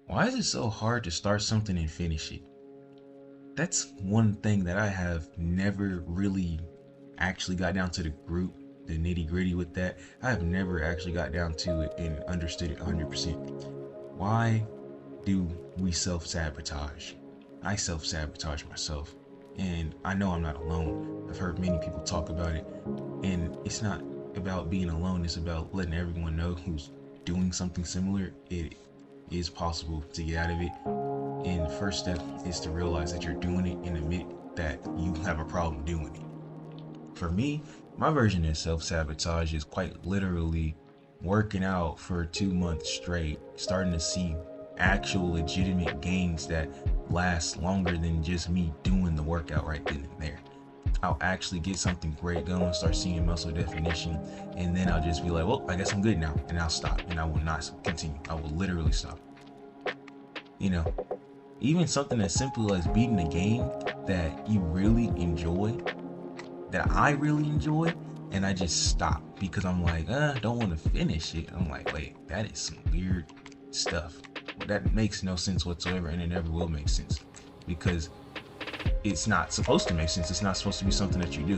Why is it so hard to start something and finish it? That's one thing that I have never really actually got down to the nitty gritty with that. I have never actually got down to it and understood it 100%. Why do we self sabotage? I self sabotage myself. And I know I'm not alone. I've heard many people talk about it. And it's not about being alone, it's about letting everyone know who's doing something similar. It is possible to get out of it. And the first step is to realize that you're doing it and admit that you have a problem doing it. For me, my version of self sabotage is quite literally working out for 2 months straight, starting to see actual legitimate gains that last longer than just me doing the workout right then and there. I'll actually get something great going, start seeing muscle definition, and then I'll just be like, well, I guess I'm good now, and I'll stop, and I will not continue. I will literally stop. You know, even something as simple as beating a game that you really enjoy, that I really enjoy, and I just stop because I'm like, I don't want to finish it. I'm like, wait, that is some weird stuff. That makes no sense whatsoever, and it never will make sense because it's not supposed to make sense. It's not supposed to be something that you do.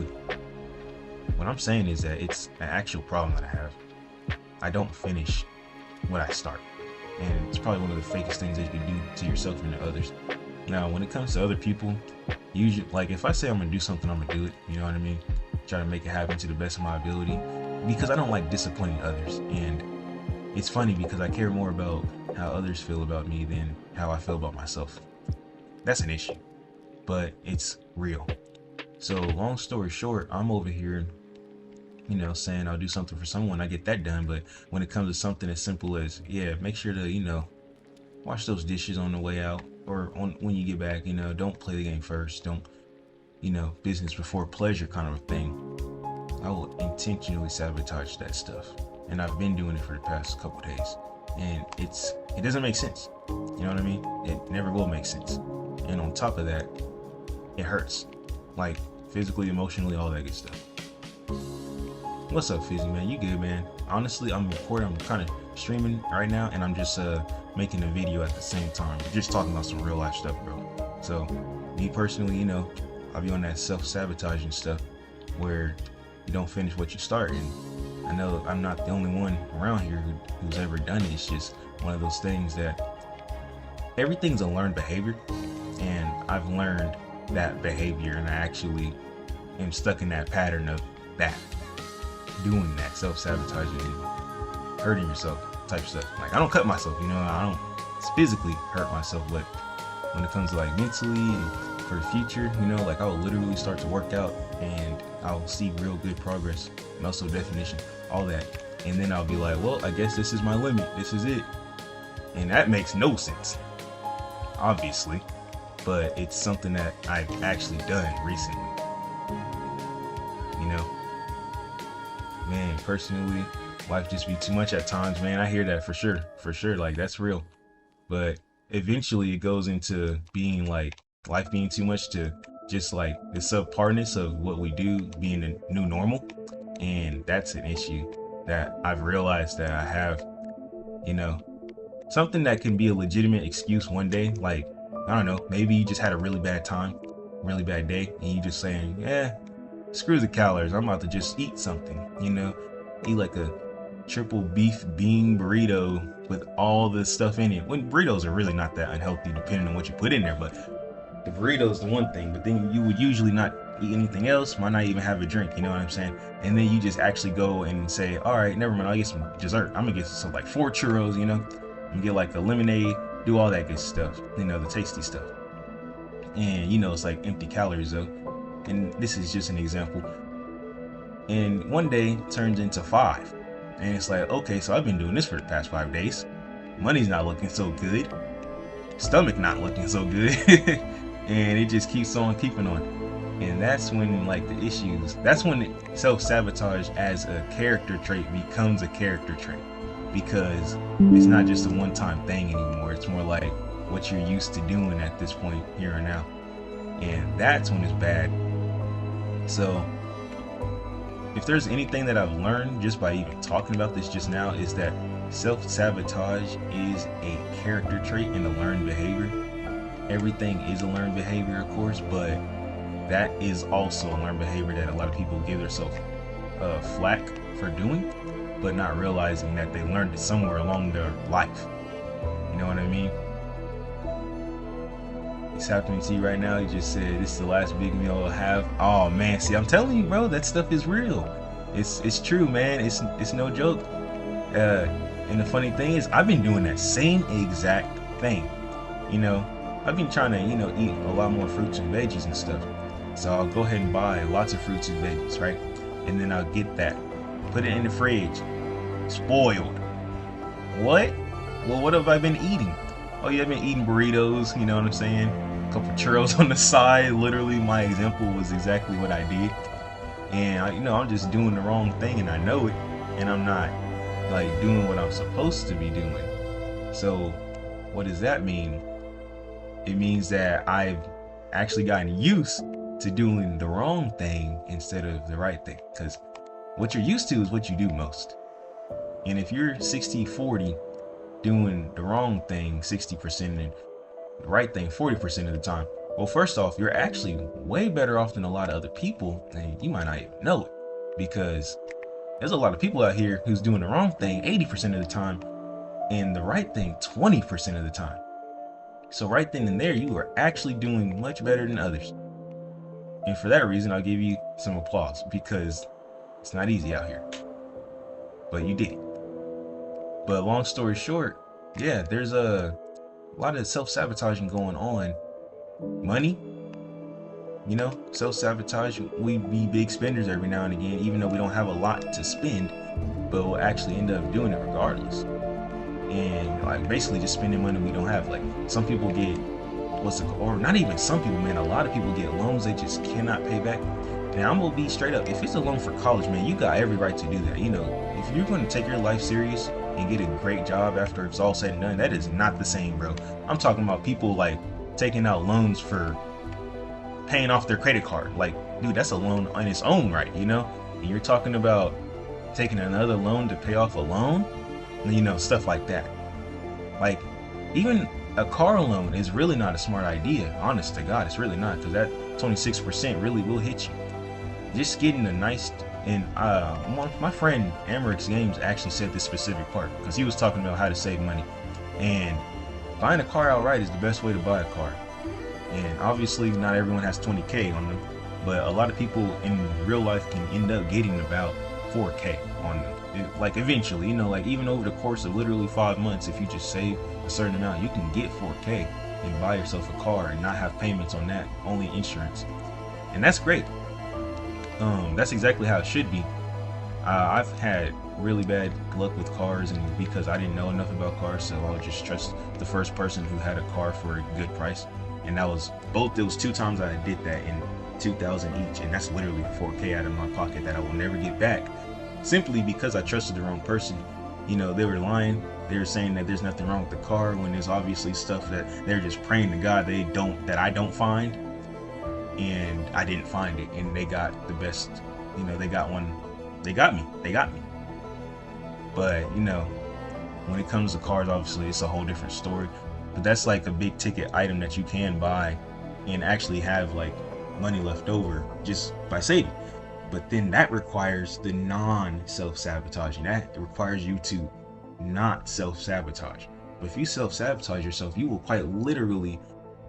What I'm saying is that it's an actual problem that I have. I don't finish what I start. And it's probably one of the fakest things that you can do to yourself and to others. Now, when it comes to other people, usually, like if I say I'm gonna do something, I'm gonna do it. You know what I mean? Try to make it happen to the best of my ability because I don't like disappointing others. And it's funny because I care more about how others feel about me than how I feel about myself. That's an issue, but it's real. So long story short, I'm over here, saying I'll do something for someone, I get that done. But when it comes to something as simple as, yeah, make sure to, wash those dishes on the way out or when you get back, don't play the game first. Don't, business before pleasure kind of a thing. I will intentionally sabotage that stuff. And I've been doing it for the past couple days. And it doesn't make sense. You know what I mean? It never will make sense. And on top of that, it hurts. Like physically, emotionally, all that good stuff. What's up, Fizzy, man? You good, man? Honestly, I'm recording. I'm kind of streaming right now, and I'm just making a video at the same time. Just talking about some real life stuff, bro. So, me personally, I'll be on that self-sabotaging stuff where you don't finish what you start. And I know I'm not the only one around here who's ever done it. It's just one of those things that everything's a learned behavior, and I've learned that behavior, and I actually am stuck in that pattern of that. Doing that, self-sabotaging and hurting yourself type stuff. Like I don't cut myself, I don't physically hurt myself, but when it comes to like mentally and for the future, like I will literally start to work out and I'll see real good progress, muscle definition, all that. And then I'll be like, well, I guess this is my limit. This is it. And that makes no sense, obviously, but it's something that I've actually done recently. Man, personally, life just be too much at times, man. I hear that for sure, like that's real. But eventually it goes into being like life being too much to just like the subparness of what we do being the new normal. And that's an issue that I've realized that I have, something that can be a legitimate excuse one day. Like, I don't know, maybe you just had a really bad time, really bad day, and you just saying, yeah, screw the calories, I'm about to just eat something, eat like a triple beef bean burrito with all the stuff in it. When burritos are really not that unhealthy depending on what you put in there, but the burrito's the one thing. But then you would usually not eat anything else, might not even have a drink, you know what I'm saying? And then you just actually go and say, all right, never mind, I'll get some dessert. I'm gonna get some like 4 churros, and get like a lemonade, do all that good stuff, the tasty stuff. And it's like empty calories though. And this is just an example. And one day turns into 5. And it's like, okay, so I've been doing this for the past 5 days. Money's not looking so good. Stomach not looking so good. And it just keeps on keeping on. And that's when like the issues, that's when self-sabotage as a character trait becomes a character trait. Because it's not just a one-time thing anymore. It's more like what you're used to doing at this point here and now. And that's when it's bad. So if there's anything that I've learned just by even talking about this just now, is that self-sabotage is a character trait and a learned behavior. Everything is a learned behavior, of course, but that is also a learned behavior that a lot of people give themselves flack for doing, but not realizing that they learned it somewhere along their life. You know what I mean? It's happening to you right now. He just said this is the last big meal I'll have. Oh man, see, I'm telling you, bro, that stuff is real. It's true, man. It's no joke. And the funny thing is, I've been doing that same exact thing. You know, I've been trying to, eat a lot more fruits and veggies and stuff. So I'll go ahead and buy lots of fruits and veggies, right? And then I'll get that, put it in the fridge, spoiled. What? Well, what have I been eating? Oh yeah, I've been eating burritos, you know what I'm saying? A couple churros on the side. Literally, my example was exactly what I did. And I'm just doing the wrong thing, and I know it, and I'm not like doing what I'm supposed to be doing. So what does that mean? It means that I've actually gotten used to doing the wrong thing instead of the right thing, because what you're used to is what you do most. And if you're 60-40 doing the wrong thing 60% and the right thing 40% of the time, well, first off, you're actually way better off than a lot of other people, and you might not even know it, because there's a lot of people out here who's doing the wrong thing 80% of the time and the right thing 20% of the time. So right then and there, you are actually doing much better than others. And for that reason, I'll give you some applause, because it's not easy out here. But you did it. But long story short, yeah, there's a lot of self-sabotaging going on. Money, self-sabotage. We be big spenders every now and again, even though we don't have a lot to spend, but we'll actually end up doing it regardless. And like basically just spending money we don't have. Like some people get or not even some people, man, a lot of people get loans they just cannot pay back. And I'm gonna be straight up, if it's a loan for college, man, you got every right to do that. If you're gonna take your life serious and get a great job after it's all said and done, that is not the same, bro. I'm talking about people like taking out loans for paying off their credit card. Like, dude, that's a loan on its own, right? And you're talking about taking another loan to pay off a loan, stuff like that. Like, even a car loan is really not a smart idea. Honest to God, it's really not, because that 26% really will hit you. Just getting a nice, and my friend Amerix Games actually said this specific part, because he was talking about how to save money. And buying a car outright is the best way to buy a car. And obviously not everyone has 20K on them, but a lot of people in real life can end up getting about 4K on them. Like eventually, like even over the course of literally 5 months, if you just save a certain amount, you can get 4K and buy yourself a car and not have payments on that, only insurance. And that's great. That's exactly how it should be. I've had really bad luck with cars, and because I didn't know enough about cars, so I would just trust the first person who had a car for a good price. And that was both those 2 times I did that in 2000 each, and that's literally 4K out of my pocket that I will never get back, simply because I trusted the wrong person. They were lying. They were saying that there's nothing wrong with the car, when there's obviously stuff that they're just praying to God that I don't find. And I didn't find it, and they got the best. They got me. But when it comes to cars, obviously it's a whole different story. But that's like a big ticket item that you can buy and actually have like money left over just by saving. But then that requires the non-self-sabotaging. That requires you to not self-sabotage. But if you self-sabotage yourself, you will quite literally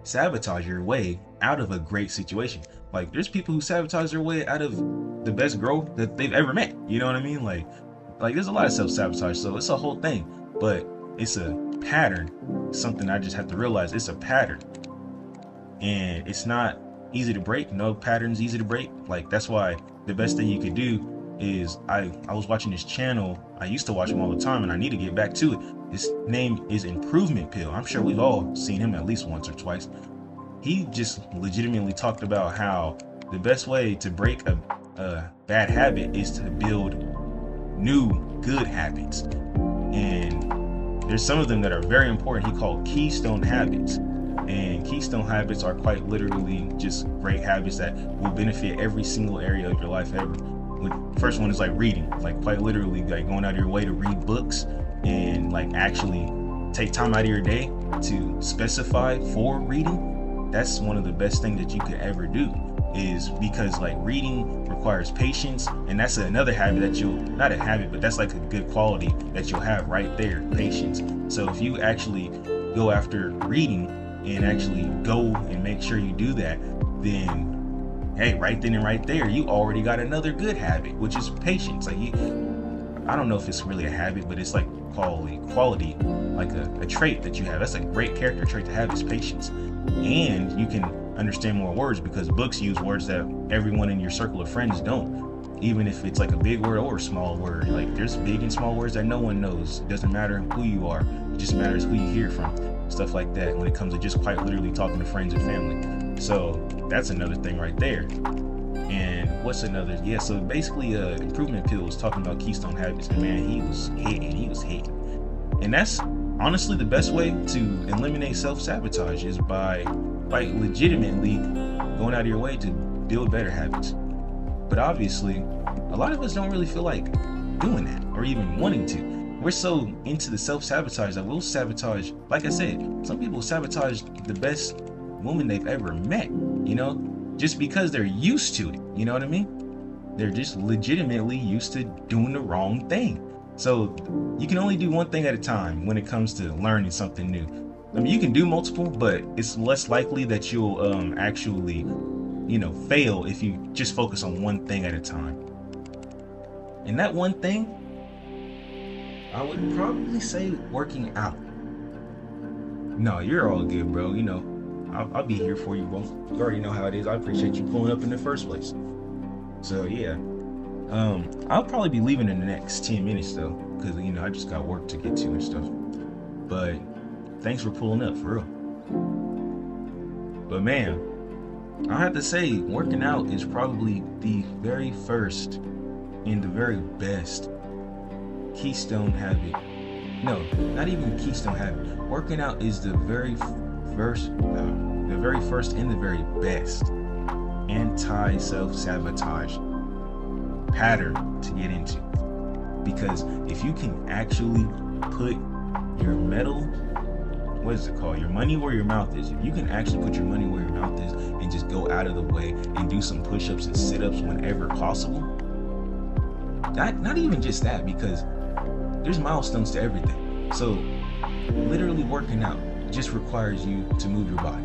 sabotage your way out of a great situation. Like, there's people who sabotage their way out of the best growth that they've ever met. You know what I mean? Like there's a lot of self-sabotage, so it's a whole thing. But it's a pattern. Something I just have to realize, it's a pattern. And it's not easy to break. No pattern's easy to break. Like, that's why the best thing you could do is, I was watching this channel. I used to watch him all the time, and I need to get back to it. His name is Improvement Pill. I'm sure we've all seen him at least once or twice. He just legitimately talked about how the best way to break a bad habit is to build new good habits. And there's some of them that are very important. He called keystone habits. And keystone habits are quite literally just great habits that will benefit every single area of your life ever. The first one is like reading, like quite literally like going out of your way to read books. and like actually take time out of your day to specify for reading, that's one of the best things that you could ever do. Is because like reading requires patience, and that's another habit that you'll, not a habit, but that's like a good quality that you'll have right there, patience. So if you actually go after reading and actually go and make sure you do that, then hey, right then and right there, you already got another good habit, which is patience. Like I don't know if it's really a habit, but it's like quality, like a trait that you have. That's a great character trait to have, is patience. And you can understand more words because books use words that everyone in your circle of friends don't. Even if it's like a big word or a small word, like there's big and small words that no one knows. It doesn't matter who you are, it just matters who you hear from. Stuff like that when it comes to just quite literally talking to friends and family. So that's another thing right there. And what's another? Yeah, so basically Improvement Pill was talking about Keystone Habits, and man, he was hitting. And that's honestly the best way to eliminate self-sabotage, is by legitimately going out of your way to build better habits. But obviously, a lot of us don't really feel like doing that or even wanting to. We're so into the self-sabotage that we'll sabotage, like I said, some people sabotage the best woman they've ever met, just because they're used to it. You know what I mean? They're just legitimately used to doing the wrong thing. So you can only do one thing at a time when it comes to learning something new. I mean, you can do multiple, but it's less likely that you'll actually, fail if you just focus on one thing at a time. And that one thing, I would probably say working out. No, you're all good, bro. I'll be here for you, bro. You already know how it is. I appreciate you pulling up in the first place. So yeah, I'll probably be leaving in the next 10 minutes though, because I just got work to get to and stuff. But thanks for pulling up, for real. But man, I have to say, working out is probably the very first and the very best keystone habit. No, not even keystone habit. Working out is the very first and the very best anti-self-sabotage pattern to get into. Because if you can actually put your your money where your mouth is. If you can actually put your money where your mouth is and just go out of the way and do some push-ups and sit-ups whenever possible. Not even just that, because there's milestones to everything. So literally working out just requires you to move your body.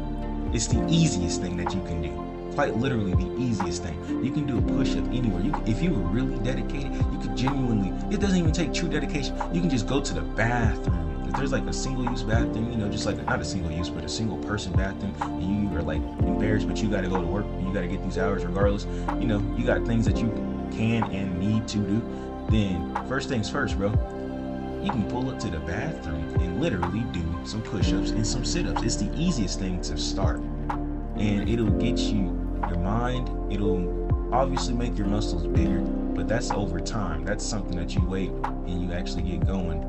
It's the easiest thing that you can do. Quite literally the easiest thing. You can do a push-up anywhere. If you were really dedicated, you could genuinely, it doesn't even take true dedication. You can just go to the bathroom. If there's like a single-use bathroom, just like not a single-use, but a single-person bathroom, and you are like embarrassed, but you got to go to work, you got to get these hours regardless. You got things that you can and need to do. Then first things first, bro. You can pull up to the bathroom and literally do some push-ups and some sit-ups. It's the easiest thing to start. And it'll get you your mind. It'll obviously make your muscles bigger, but that's over time. That's something that you wait and you actually get going.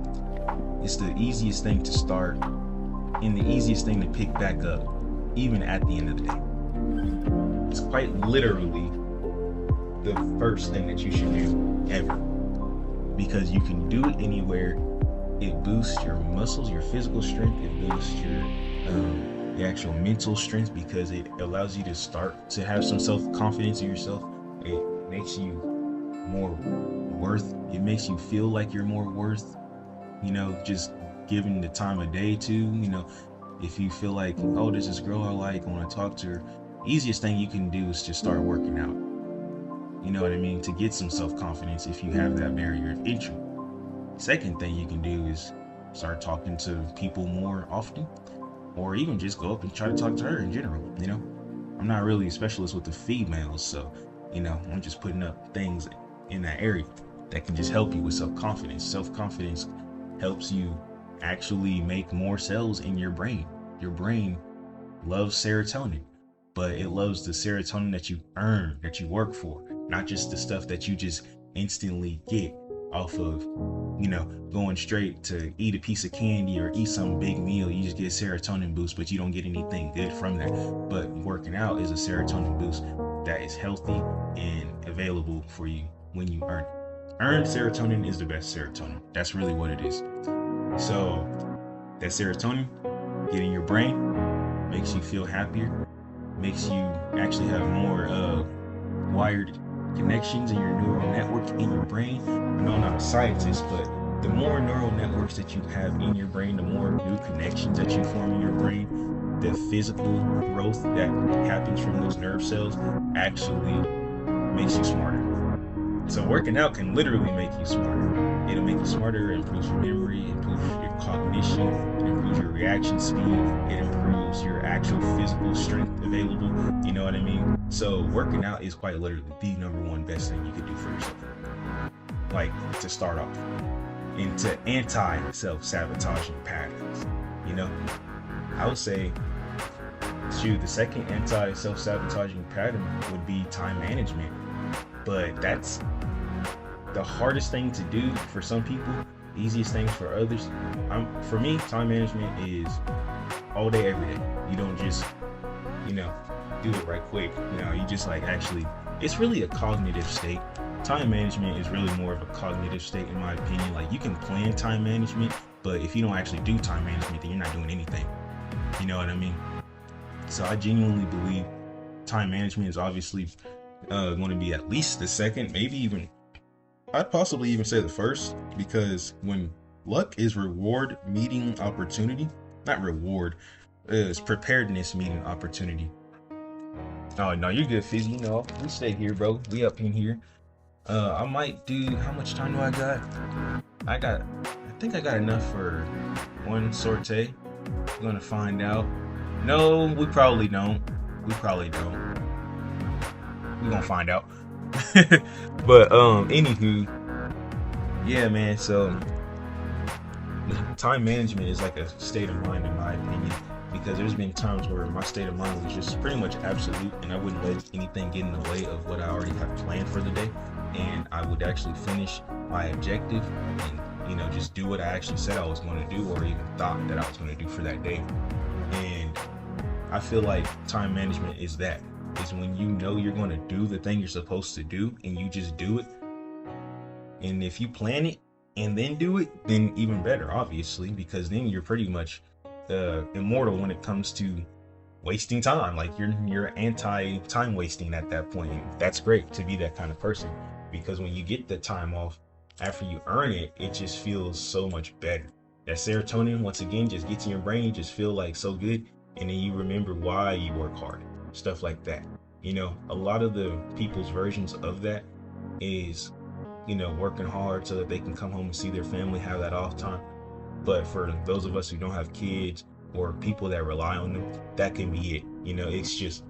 It's the easiest thing to start and the easiest thing to pick back up, even at the end of the day. It's quite literally the first thing that you should do ever, because you can do it anywhere. It boosts your muscles, your physical strength. It boosts your actual mental strength, because it allows you to start to have some self-confidence in yourself. It makes you more worth. It makes you feel like you're more worth, just giving the time of day to. If you feel like, oh, there's this girl I like, I want to talk to her, easiest thing you can do is just start working out. You know what I mean? To get some self-confidence if you have that barrier of entry. Second thing you can do is start talking to people more often, or even just go up and try to talk to her in general. I'm not really a specialist with the females, so I'm just putting up things in that area that can just help you with self-confidence. Self-confidence helps you actually make more cells in your brain. Your brain loves serotonin, but it loves the serotonin that you earn, that you work for, not just the stuff that you just instantly get off of, going straight to eat a piece of candy or eat some big meal. You just get serotonin boost, but you don't get anything good from that. But working out is a serotonin boost that is healthy and available for you when you earn it. Earned serotonin is the best serotonin. That's really what it is. So that serotonin get in your brain, makes you feel happier, makes you actually have more wired connections in your neural network in your brain. I know I'm not a scientist, but the more neural networks that you have in your brain, the more new connections that you form in your brain, the physical growth that happens from those nerve cells actually makes you smarter. So working out can literally make you smarter. It'll make you smarter, it improves your memory, it improves your cognition, it improves your reaction speed, it improves your actual physical strength available. You know what I mean? So working out is quite literally the number one best thing you could do for yourself. Like, to start off. Into anti-self-sabotaging patterns. You know? I would say, shoot, the second anti-self-sabotaging pattern would be time management. But that's the hardest thing to do for some people, easiest things for others. For me, time management is all day, every day. You don't just, do it right quick. You just actually, it's really a cognitive state. Time management is really more of a cognitive state, in my opinion. Like, you can plan time management, but if you don't actually do time management, then you're not doing anything. You know what I mean? So I genuinely believe time management is obviously going to be at least the second, maybe even, I'd possibly even say the first, because when luck is reward meeting opportunity, not reward, it's preparedness meeting opportunity. Oh no, you're good, Fizzy. We stay here, bro. We up in here. I might do, how much time do I got? I think I got enough for one sortie. We're gonna find out. No, we probably don't. We're gonna find out. But anywho, yeah, man. So time management is like a state of mind, in my opinion, because there's been times where my state of mind was just pretty much absolute, and I wouldn't let anything get in the way of what I already have planned for the day, and I would actually finish my objective and just do what I actually said I was going to do, or even thought that I was going to do for that day. And I feel like time management is that. Is when you're going to do the thing you're supposed to do and you just do it. And if you plan it and then do it, then even better, obviously, because then you're pretty much immortal when it comes to wasting time. Like, you're anti-time wasting at that point. And that's great to be that kind of person, because when you get the time off after you earn it, it just feels so much better. That serotonin, once again, just gets in your brain. You just feel like so good, and then you remember why you work hard. Stuff like that. A lot of the people's versions of that is, working hard so that they can come home and see their family, have that off time. But for those of us who don't have kids or people that rely on them, that can be it. It's just,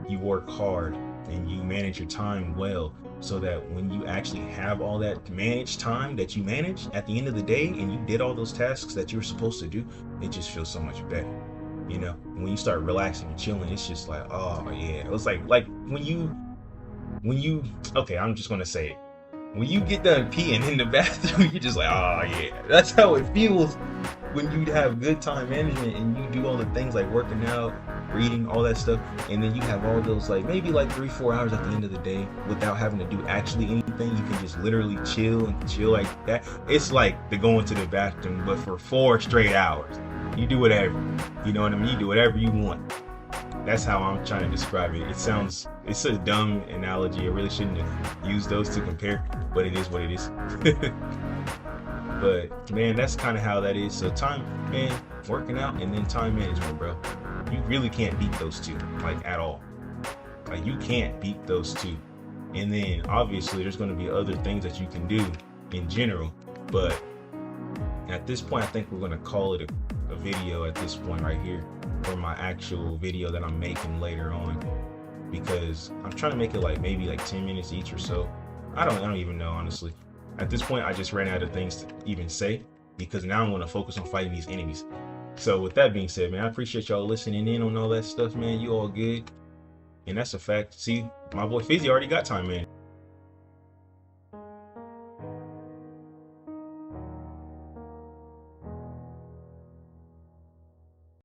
you work hard and you manage your time well, so that when you actually have all that managed time that you manage at the end of the day, and you did all those tasks that you were supposed to do, it just feels so much better. When you start relaxing and chilling, it's just like, oh yeah. It's like when you okay, I'm just gonna say it. When you get done peeing in the bathroom, you're just like, oh yeah. That's how it feels when you have good time management and you do all the things like working out, reading, all that stuff, and then you have all those maybe 3-4 hours at the end of the day without having to do actually anything. You can just literally chill like that. It's like the going to the bathroom, but for 4 straight hours. You do whatever. You know what I mean? You do whatever you want. That's how I'm trying to describe it. It's a dumb analogy. I really shouldn't have used those to compare, but it is what it is. But man, that's kind of how that is. So time, man, working out and then time management, bro. You really can't beat those two, at all. You can't beat those two. And then obviously there's going to be other things that you can do in general, but at this point, I think we're going to call it a video at this point right here, for my actual video that I'm making later on, because I'm trying to make it maybe 10 minutes each or so. I don't even know, honestly. At this point, I just ran out of things to even say, because now I'm going to focus on fighting these enemies. So with that being said, man, I appreciate y'all listening in on all that stuff, man. You all good. And that's a fact. See, my boy Fizzy already got time, man.